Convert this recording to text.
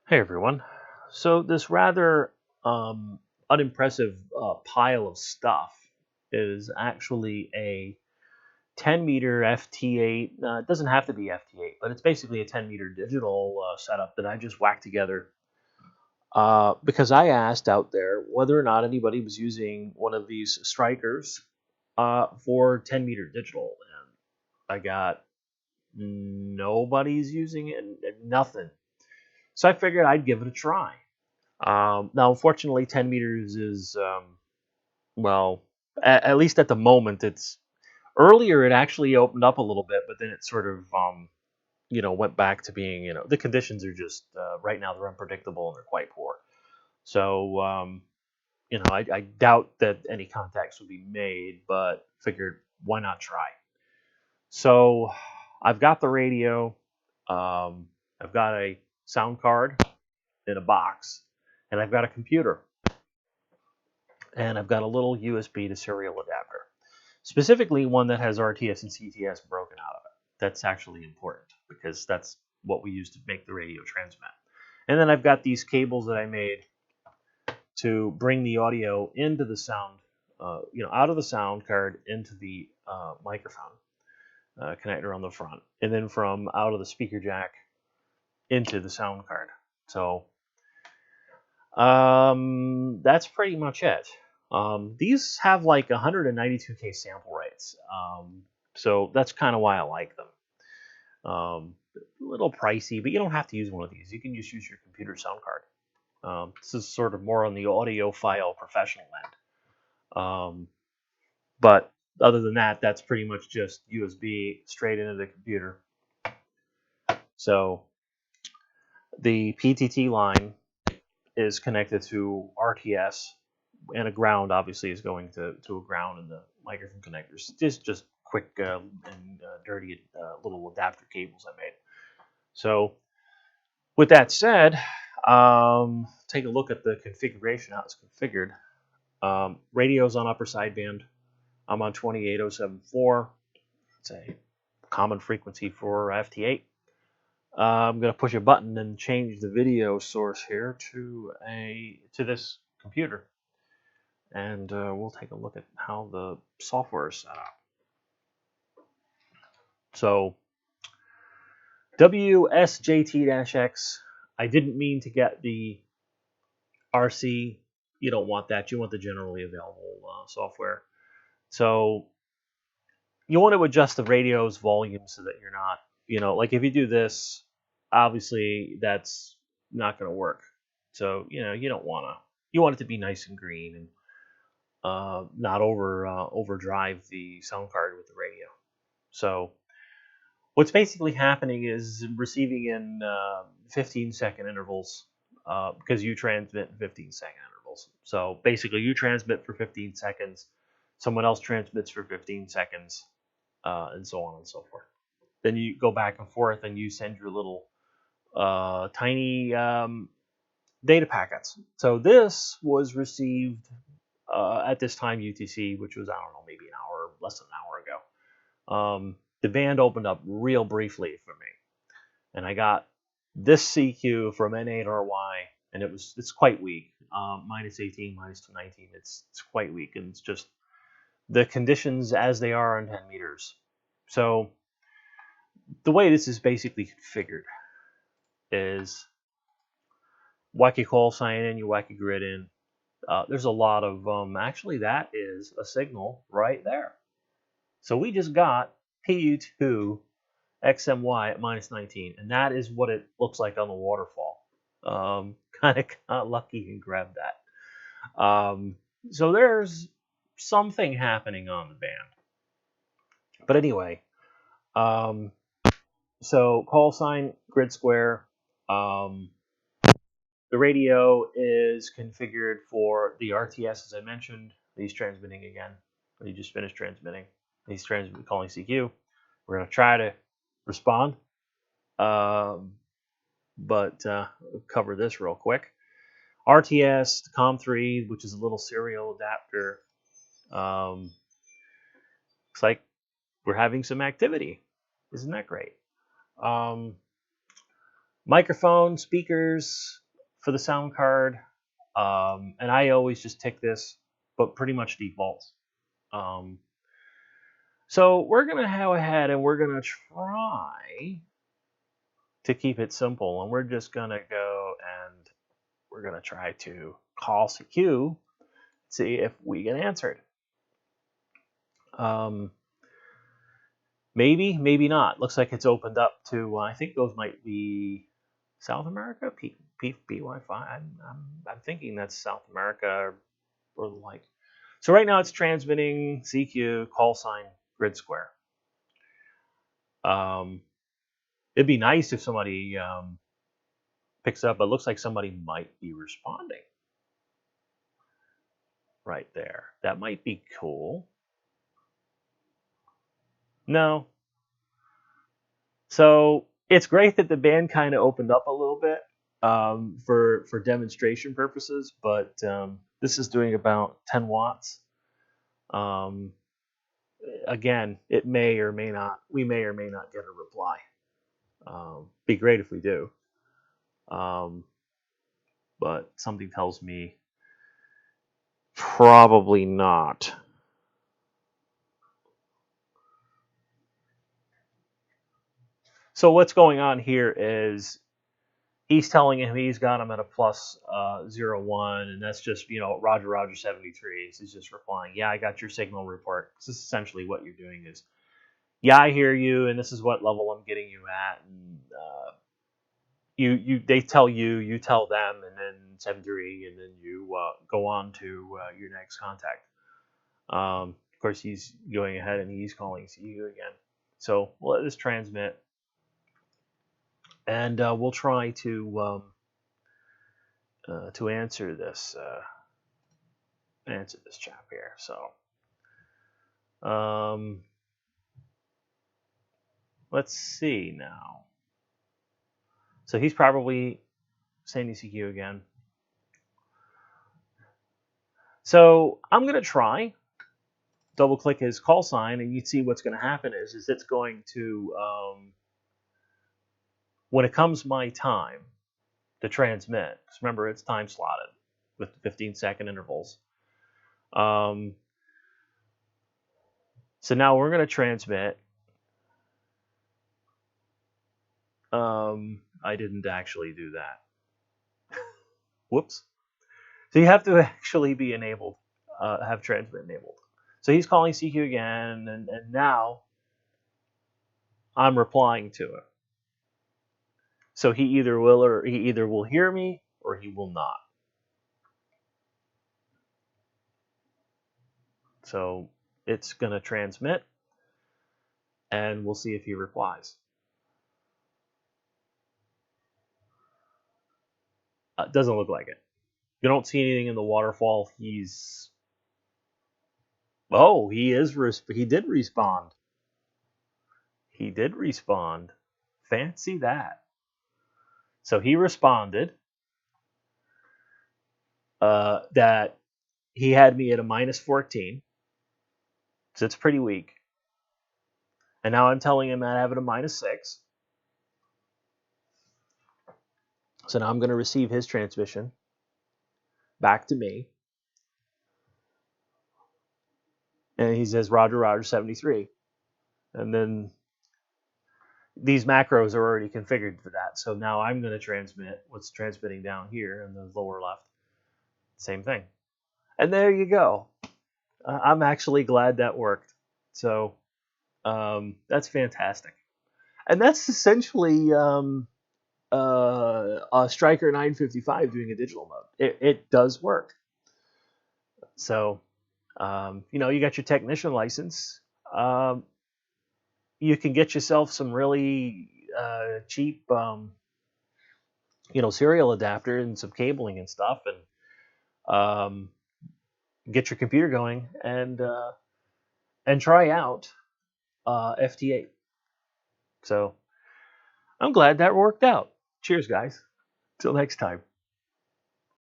Hey everyone. So this rather unimpressive pile of stuff is actually a 10-meter FT8. It doesn't have to be FT8, but it's basically a 10-meter digital setup that I just whacked together because I asked out there whether or not anybody was using one of these Strykers for 10-meter digital, and I got nobody's using it and nothing. So I figured I'd give it a try. Now, unfortunately, 10 meters is, well, at least at the moment, it's earlier. It actually opened up a little bit, but then it sort of, went back to being, the conditions are just, right now, they're unpredictable and they're quite poor. So, I doubt that any contacts would be made, but figured why not try? So, I've got the radio, I've got a sound card in a box, and I've got a computer. And I've got a little USB to serial adapter, specifically one that has RTS and CTS broken out of it. That's actually important because that's what we use to make the radio transmit. And then I've got these cables that I made to bring the audio into the sound, out of the sound card into the microphone connector on the front, and then from out of the speaker jack into the sound card. So that's pretty much it. These have like 192K sample rates, so that's kind of why I like them. A little pricey, but you don't have to use one of these. You can just use your computer sound card. This is sort of more on the audiophile professional end. But other than that, that's pretty much just USB straight into the computer. So the PTT line is connected to RTS, and a ground obviously is going to a ground in the microphone connectors. Just quick and dirty little adapter cables I made. So with that said, take a look at the configuration, how it's configured. Radio's on upper sideband. I'm on 28074. It's a common frequency for FT8. I'm going to push a button and change the video source here to this computer, and we'll take a look at how the software is set up. So WSJT-X, I didn't mean to get the RC. You don't want that. You want the generally available software. So you want to adjust the radio's volume so that you're not, like if you do this, obviously that's not going to work. So, you don't want to. You want it to be nice and green and not overdrive the sound card with the radio. So what's basically happening is receiving in 15-second intervals because you transmit in 15-second intervals. So basically you transmit for 15 seconds, someone else transmits for 15 seconds, and so on and so forth. Then you go back and forth and you send your little tiny data packets. So this was received at this time UTC, which was, I don't know, maybe an hour, less than an hour ago. The band opened up real briefly for me, and I got this CQ from N8RY, and it's quite weak. Minus 18, minus 219. It's quite weak, and it's just the conditions as they are on 10 meters. So the way this is basically configured is whack your call sign in, you whack your grid in. There's a lot of actually that is a signal right there. So we just got PU2 XMY at minus 19, and that is what it looks like on the waterfall. Kind of got lucky and grabbed that. So there's something happening on the band. But anyway, so call sign, grid square. The radio is configured for the RTS, as I mentioned. He's transmitting again. He just finished transmitting. He's calling CQ. We're going to try to respond, but cover this real quick. RTS, the COM3, which is a little serial adapter. Looks like we're having some activity. Isn't that great? Microphone, speakers for the sound card, and I always just tick this, but pretty much defaults. So we're going to go ahead and we're going to try to keep it simple, and we're just going to go and we're going to try to call CQ, see if we get answered. Maybe, maybe not. Looks like it's opened up to, I think those might be South America, PY5. I'm thinking that's South America or the like. So right now it's transmitting CQ, call sign, grid square. It'd be nice if somebody picks up, but it looks like somebody might be responding right there. That might be cool. No. So it's great that the band kind of opened up a little bit for demonstration purposes, but this is doing about 10 watts. Again, it may or may not. We may or may not get a reply. Be great if we do. But something tells me probably not. So what's going on here is he's telling him he's got him at a plus 0.1, and that's just, Roger 73. He's just replying, yeah, I got your signal report. This is essentially what you're doing is, yeah, I hear you, and this is what level I'm getting you at, and they tell you, you tell them, and then 73, and then you go on to your next contact. Of course, he's going ahead and he's calling you again. So we'll let this transmit, and we'll try to answer this chap here. So let's see now. So he's probably sending CQ again. So I'm going to try double click his call sign, and you see what's going to happen is it's going to when it comes my time to transmit, because remember it's time slotted with 15-second intervals. So now we're going to transmit. I didn't actually do that. Whoops. So you have to actually be enabled, have transmit enabled. So he's calling CQ again, and now I'm replying to it. So he either will hear me or he will not. So it's going to transmit, and we'll see if he replies. Doesn't look like it. You don't see anything in the waterfall. He did respond. He did respond. Fancy that. So he responded that he had me at a minus 14. So it's pretty weak. And now I'm telling him I have it a minus 6. So now I'm going to receive his transmission back to me. And he says, Roger 73. And then these macros are already configured for that. So now I'm going to transmit what's transmitting down here in the lower left. Same thing. And there you go. I'm actually glad that worked. So that's fantastic. And that's essentially a Stryker 955 doing a digital mode. It does work. So, you got your technician license. You can get yourself some really cheap, serial adapter and some cabling and stuff, and get your computer going and try out FT8. So I'm glad that worked out. Cheers, guys. Till next time.